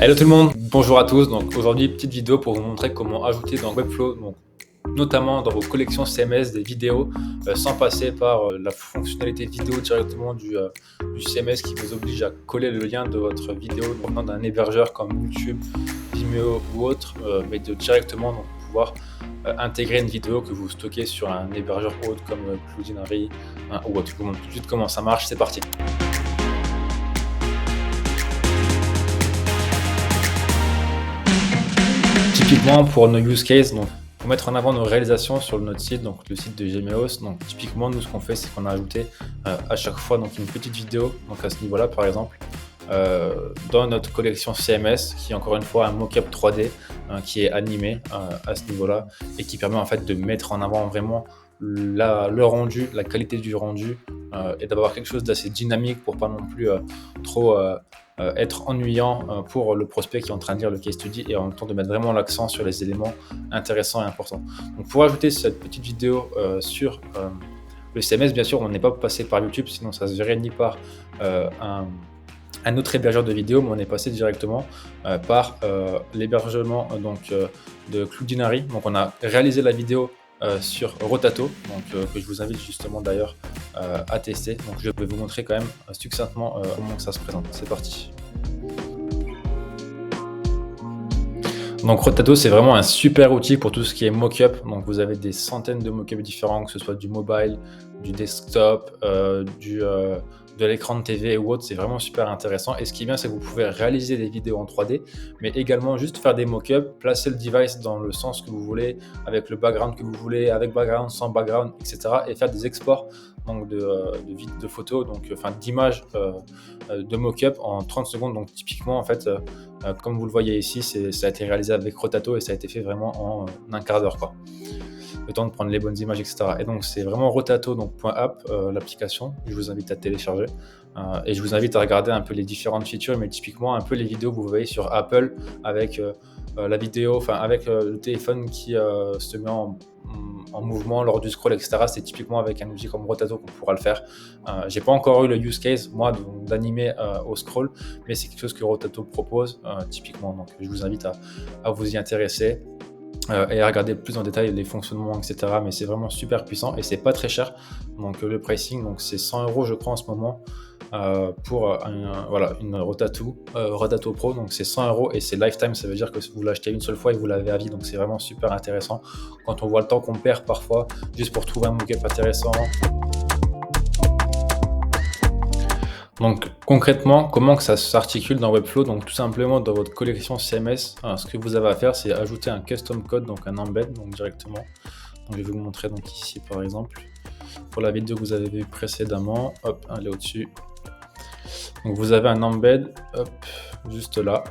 Hello tout le monde, bonjour à tous. Donc aujourd'hui, petite vidéo pour vous montrer comment ajouter dans Webflow, donc notamment dans vos collections CMS, des vidéos sans passer par la fonctionnalité vidéo directement du CMS qui vous oblige à coller le lien de votre vidéo provenant d'un hébergeur comme YouTube, Vimeo ou autre, mais de directement donc, pouvoir intégrer une vidéo que vous stockez sur un hébergeur autre comme Cloudinary ou autre. Je vous montre tout de suite comment ça marche, c'est parti. Typiquement pour nos use cases, donc pour mettre en avant nos réalisations sur notre site, donc le site de Gemeos, donc typiquement nous ce qu'on fait c'est qu'on a ajouté à chaque fois donc une petite vidéo, donc à ce niveau-là par exemple, dans notre collection CMS qui est encore une fois un mockup 3D qui est animé à ce niveau-là et qui permet en fait de mettre en avant vraiment le rendu, la qualité du rendu et d'avoir quelque chose d'assez dynamique pour pas non plus trop être ennuyant pour le prospect qui est en train de lire le case study et en même temps de mettre vraiment l'accent sur les éléments intéressants et importants. Donc pour ajouter cette petite vidéo sur le CMS, bien sûr, on n'est pas passé par YouTube, sinon ça se verrait ni par un autre hébergeur de vidéos, mais on est passé directement par l'hébergement de Cloudinary. Donc on a réalisé la vidéo sur Rotato, donc, que je vous invite justement d'ailleurs à tester. Donc je vais vous montrer quand même succinctement comment ça se présente. C'est parti. Donc Rotato, c'est vraiment un super outil pour tout ce qui est mockup. Donc vous avez des centaines de mockups différents, que ce soit du mobile, du desktop, de l'écran de TV ou autre. C'est vraiment super intéressant. Et ce qui est bien, c'est que vous pouvez réaliser des vidéos en 3D, mais également juste faire des mockups, placer le device dans le sens que vous voulez, avec le background que vous voulez, avec background, sans background, etc. Et faire des exports donc de photos, donc enfin d'images de mockup en 30 secondes. Donc typiquement en fait, comme vous le voyez ici, ça a été réalisé avec Rotato et ça a été fait vraiment en un quart d'heure, quoi. Le temps de prendre les bonnes images, etc. Et donc c'est vraiment Rotato, donc .app, l'application. Je vous invite à télécharger et je vous invite à regarder un peu les différentes features, mais typiquement un peu les vidéos que vous voyez sur Apple avec la vidéo, enfin avec le téléphone qui se met en mouvement lors du scroll, etc. C'est typiquement avec un outil comme Rotato qu'on pourra le faire. J'ai pas encore eu le use case, moi, d'animer au scroll, mais c'est quelque chose que Rotato propose typiquement. Donc je vous invite à vous y intéresser et à regarder plus en détail les fonctionnements, etc. Mais c'est vraiment super puissant et c'est pas très cher. Donc le pricing, donc c'est 100 € je crois en ce moment pour une Rotato Pro. Donc c'est 100 € et c'est lifetime, ça veut dire que vous l'achetez une seule fois et vous l'avez à vie. Donc c'est vraiment super intéressant quand on voit le temps qu'on perd parfois juste pour trouver un mockup intéressant. Donc concrètement, comment que ça s'articule dans Webflow? Donc tout simplement dans votre collection CMS, ce que vous avez à faire, c'est ajouter un custom code, donc un embed, donc directement. Donc, je vais vous le montrer donc ici par exemple. Pour la vidéo que vous avez vue précédemment, hop, allez au-dessus. Donc vous avez un embed, hop, juste là.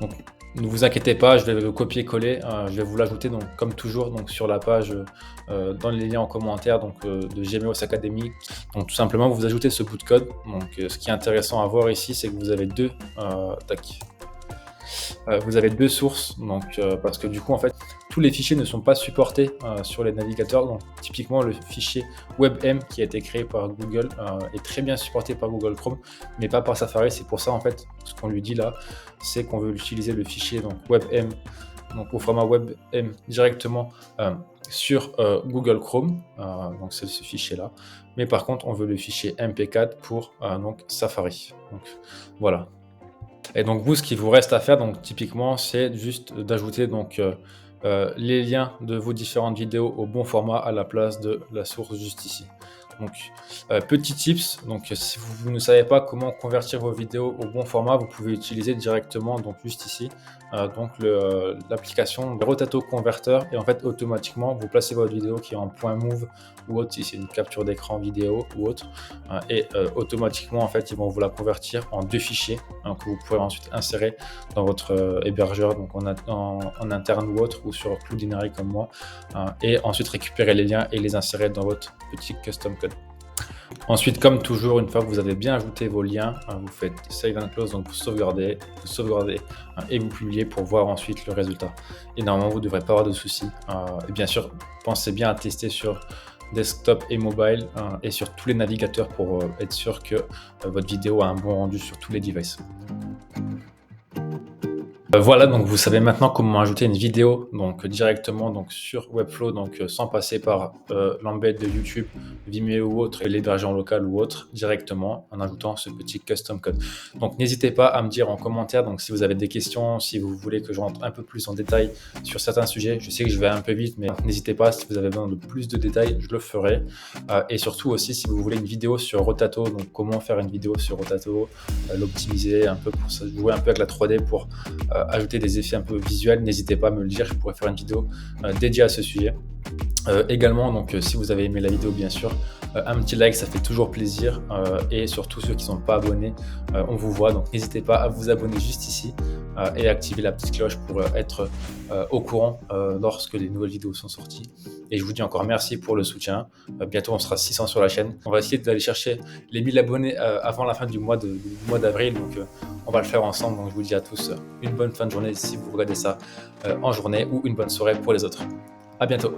Donc, ne vous inquiétez pas, je vais le copier-coller, je vais vous l'ajouter donc comme toujours donc sur la page dans les liens en commentaire donc de Gemeos Academy. Donc tout simplement vous ajoutez ce bout de code. Donc ce qui est intéressant à voir ici, c'est que vous avez vous avez deux sources, donc parce que du coup en fait tous les fichiers ne sont pas supportés sur les navigateurs. Donc typiquement le fichier WebM qui a été créé par Google est très bien supporté par Google Chrome, mais pas par Safari. C'est pour ça en fait ce qu'on lui dit là, c'est qu'on veut utiliser le fichier donc WebM, donc au format WebM directement sur Google Chrome, donc c'est ce fichier là. Mais par contre on veut le fichier MP4 pour donc Safari. Donc voilà. Et donc vous, ce qui vous reste à faire, donc typiquement, c'est juste d'ajouter donc les liens de vos différentes vidéos au bon format à la place de la source juste ici. Donc petit tips, donc si vous ne savez pas comment convertir vos vidéos au bon format, vous pouvez utiliser directement donc juste ici donc l'application Rotato Converter et en fait automatiquement vous placez votre vidéo qui est en point move ou autre si c'est une capture d'écran vidéo ou autre et automatiquement en fait ils vont vous la convertir en deux fichiers que vous pourrez ensuite insérer dans votre hébergeur donc en interne ou autre ou sur Cloudinary comme moi et ensuite récupérer les liens et les insérer dans votre petit custom code. Ensuite, comme toujours, une fois que vous avez bien ajouté vos liens, vous faites Save and Close, donc vous sauvegardez et vous publiez pour voir ensuite le résultat. Et normalement, vous ne devrez pas avoir de soucis. Et bien sûr, pensez bien à tester sur desktop et mobile et sur tous les navigateurs pour être sûr que votre vidéo a un bon rendu sur tous les devices. Voilà, donc vous savez maintenant comment ajouter une vidéo donc directement donc sur Webflow, donc sans passer par l'embed de YouTube, Vimeo ou autre, et l'héberger en local ou autre, directement en ajoutant ce petit custom code. Donc n'hésitez pas à me dire en commentaire donc si vous avez des questions, si vous voulez que je rentre un peu plus en détail sur certains sujets. Je sais que je vais un peu vite, mais n'hésitez pas, si vous avez besoin de plus de détails, je le ferai. Et surtout aussi, si vous voulez une vidéo sur Rotato, donc comment faire une vidéo sur Rotato, l'optimiser un peu pour jouer un peu avec la 3D pour ajouter des effets un peu visuels, n'hésitez pas à me le dire, je pourrais faire une vidéo dédiée à ce sujet. Également, donc si vous avez aimé la vidéo, bien sûr, un petit like, ça fait toujours plaisir. Et surtout ceux qui ne sont pas abonnés, on vous voit, donc n'hésitez pas à vous abonner juste ici et activer la petite cloche pour être au courant lorsque les nouvelles vidéos sont sorties. Et je vous dis encore merci pour le soutien. Bientôt on sera 600 sur la chaîne. On va essayer d'aller chercher les 1000 abonnés avant la fin du mois d'avril, donc on va le faire ensemble. Donc je vous dis à tous une bonne fin de journée si vous regardez ça en journée, ou une bonne soirée pour les autres. À bientôt.